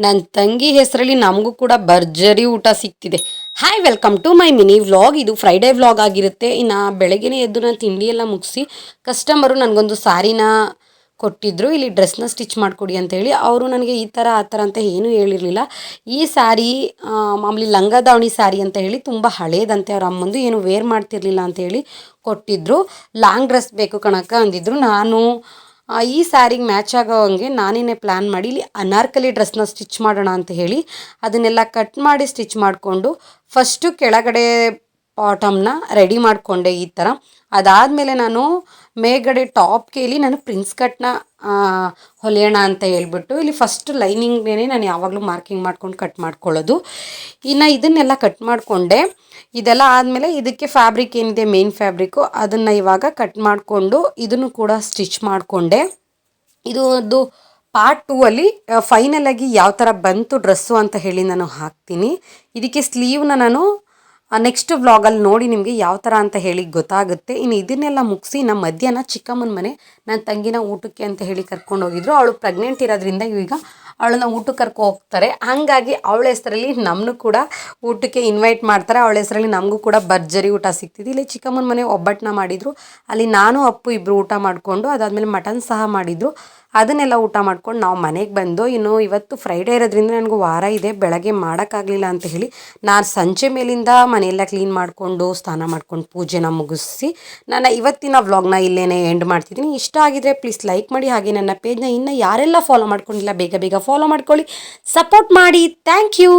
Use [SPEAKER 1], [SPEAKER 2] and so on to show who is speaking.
[SPEAKER 1] ನನ್ನ ತಂಗಿ ಹೆಸರಲ್ಲಿ ನಮಗೂ ಕೂಡ ಭರ್ಜರಿ ಊಟ ಸಿಗ್ತಿದೆ. Hi, welcome to my mini vlog. ಇದು ಫ್ರೈಡೇ ವ್ಲಾಗ್ ಆಗಿರುತ್ತೆ. ಇನ್ನು ಬೆಳಗ್ಗೆನೇ ಎದ್ದು ನಾನು ತಿಂಡಿ ಎಲ್ಲ ಮುಗಿಸಿ ಕಸ್ಟಮರು ನನಗೊಂದು ಸಾರಿನ ಕೊಟ್ಟಿದ್ದರು. ಇಲ್ಲಿ ಡ್ರೆಸ್ನ ಸ್ಟಿಚ್ ಮಾಡಿಕೊಡಿ ಅಂತೇಳಿ. ಅವರು ನನಗೆ ಈ ಥರ ಆ ಥರ ಅಂತ ಏನೂ ಹೇಳಿರಲಿಲ್ಲ. ಈ ಸ್ಯಾರಿ ಮಾಮೂಲಿ ಲಂಗ ದಾವಣಿ ಸ್ಯಾರಿ ಅಂತ ಹೇಳಿ ತುಂಬ ಹಳೇದಂತೆ. ಅವ್ರ ಅಮ್ಮಂದು ಏನು ವೇರ್ ಮಾಡ್ತಿರ್ಲಿಲ್ಲ ಅಂತೇಳಿ ಕೊಟ್ಟಿದ್ದರು. ಲಾಂಗ್ ಡ್ರೆಸ್ ಬೇಕು ಕಣಕ್ಕ ಅಂದಿದ್ರು. ನಾನು ಈ ಸ್ಯಾರಿಗೆ ಮ್ಯಾಚ್ ಆಗೋ ಹಂಗೆ ನಾನೇನೇ ಪ್ಲ್ಯಾನ್ ಮಾಡಿ ಇಲ್ಲಿ ಅನಾರ್ಕಲಿ ಡ್ರೆಸ್ನ ಸ್ಟಿಚ್ ಮಾಡೋಣ ಅಂತ ಹೇಳಿ ಅದನ್ನೆಲ್ಲ ಕಟ್ ಮಾಡಿ ಸ್ಟಿಚ್ ಮಾಡಿಕೊಂಡು ಫಸ್ಟು ಕೆಳಗಡೆ ಬಾಟಮ್ನ ರೆಡಿ ಮಾಡಿಕೊಂಡೆ ಈ ಥರ. ಅದಾದಮೇಲೆ ನಾನು ಮೇಲ್ಗಡೆ ಟಾಪ್ಗೆ ಇಲ್ಲಿ ನಾನು ಪ್ರಿನ್ಸ್ ಕಟ್ನ ಹೊಲಿಯೋಣ ಅಂತ ಹೇಳ್ಬಿಟ್ಟು ಇಲ್ಲಿ ಫಸ್ಟ್ ಲೈನಿಂಗ್ನೇ ನಾನು ಯಾವಾಗಲೂ ಮಾರ್ಕಿಂಗ್ ಮಾಡ್ಕೊಂಡು ಕಟ್ ಮಾಡ್ಕೊಳ್ಳೋದು. ಇನ್ನು ಇದನ್ನೆಲ್ಲ ಕಟ್ ಮಾಡಿಕೊಂಡೆ. ಇದೆಲ್ಲ ಆದಮೇಲೆ ಇದಕ್ಕೆ ಫ್ಯಾಬ್ರಿಕ್ ಏನಿದೆ ಮೇನ್ ಫ್ಯಾಬ್ರಿಕ್ಕು ಅದನ್ನು ಇವಾಗ ಕಟ್ ಮಾಡಿಕೊಂಡು ಇದನ್ನು ಕೂಡ ಸ್ಟಿಚ್ ಮಾಡಿಕೊಂಡೆ. ಇದು ಒಂದು ಪಾರ್ಟ್ 2 ಅಲ್ಲಿ ಫೈನಲಾಗಿ ಯಾವ ಥರ ಬಂತು ಡ್ರೆಸ್ಸು ಅಂತ ಹೇಳಿ ನಾನು ಹಾಕ್ತೀನಿ. ಇದಕ್ಕೆ ಸ್ಲೀವ್ನ ನಾನು ನೆಕ್ಸ್ಟ್ ವ್ಲಾಗಲ್ಲಿ ನೋಡಿ ನಿಮಗೆ ಯಾವ ಥರ ಅಂತ ಹೇಳಿ ಗೊತ್ತಾಗುತ್ತೆ. ಇನ್ನು ಇದನ್ನೆಲ್ಲ ಮುಗಿಸಿ ನಮ್ಮ ಮಧ್ಯಾಹ್ನ ಚಿಕ್ಕಮ್ಮನ ಮನೆ ನನ್ನ ತಂಗಿನ ಊಟಕ್ಕೆ ಅಂತ ಹೇಳಿ ಕರ್ಕೊಂಡು ಹೋಗಿದ್ರು. ಅವಳು ಪ್ರೆಗ್ನೆಂಟ್ ಇರೋದ್ರಿಂದ ಈಗ ಅವಳನ್ನ ಊಟಕ್ಕೆ ಕರ್ಕೊ ಹೋಗ್ತಾರೆ. ಹಾಗಾಗಿ ಅವಳ ಹೆಸರಲ್ಲಿ ನಮ್ಮನ್ನು ಕೂಡ ಊಟಕ್ಕೆ ಇನ್ವೈಟ್ ಮಾಡ್ತಾರೆ. ಅವಳ ಹೆಸರಲ್ಲಿ ನಮಗೂ ಕೂಡ ಭರ್ಜರಿ ಊಟ ಸಿಗ್ತಿದೆ. ಇಲ್ಲಿ ಚಿಕ್ಕಮ್ಮನ ಮನೆ ಒಬ್ಬಟ್ಟನ್ನ ಮಾಡಿದರು. ಅಲ್ಲಿ ನಾನು ಅಪ್ಪು ಇಬ್ಬರು ಊಟ ಮಾಡಿಕೊಂಡು ಅದಾದಮೇಲೆ ಮಟನ್ ಸಹ ಮಾಡಿದರು. ಅದನ್ನೆಲ್ಲ ಊಟ ಮಾಡ್ಕೊಂಡು ನಾವು ಮನೆಗೆ ಬಂದು ಇನ್ನು ಇವತ್ತು ಫ್ರೈಡೇ ಇರೋದ್ರಿಂದ ನನಗೂ ವಾರ ಇದೆ, ಬೆಳಗ್ಗೆ ಮಾಡೋಕ್ಕಾಗಲಿಲ್ಲ ಅಂತ ಹೇಳಿ ನಾನು ಸಂಜೆ ಮೇಲಿಂದ ಮನೆಯೆಲ್ಲ ಕ್ಲೀನ್ ಮಾಡಿಕೊಂಡು ಸ್ನಾನ ಮಾಡ್ಕೊಂಡು ಪೂಜೆನ ಮುಗಿಸಿ ನಾನು ಇವತ್ತಿನ ವ್ಲಾಗ್ನ ಇಲ್ಲೇ ಎಂಡ್ ಮಾಡ್ತಿದ್ದೀನಿ. ಇಷ್ಟ ಆಗಿದ್ರೆ ಪ್ಲೀಸ್ ಲೈಕ್ ಮಾಡಿ. ಹಾಗೆ ನನ್ನ ಪೇಜ್ನ ಇನ್ನೂ ಯಾರೆಲ್ಲ ಫಾಲೋ ಮಾಡ್ಕೊಂಡಿಲ್ಲ ಬೇಗ ಬೇಗ ಫಾಲೋ ಮಾಡ್ಕೊಳ್ಳಿ, ಸಪೋರ್ಟ್ ಮಾಡಿ. Thank you.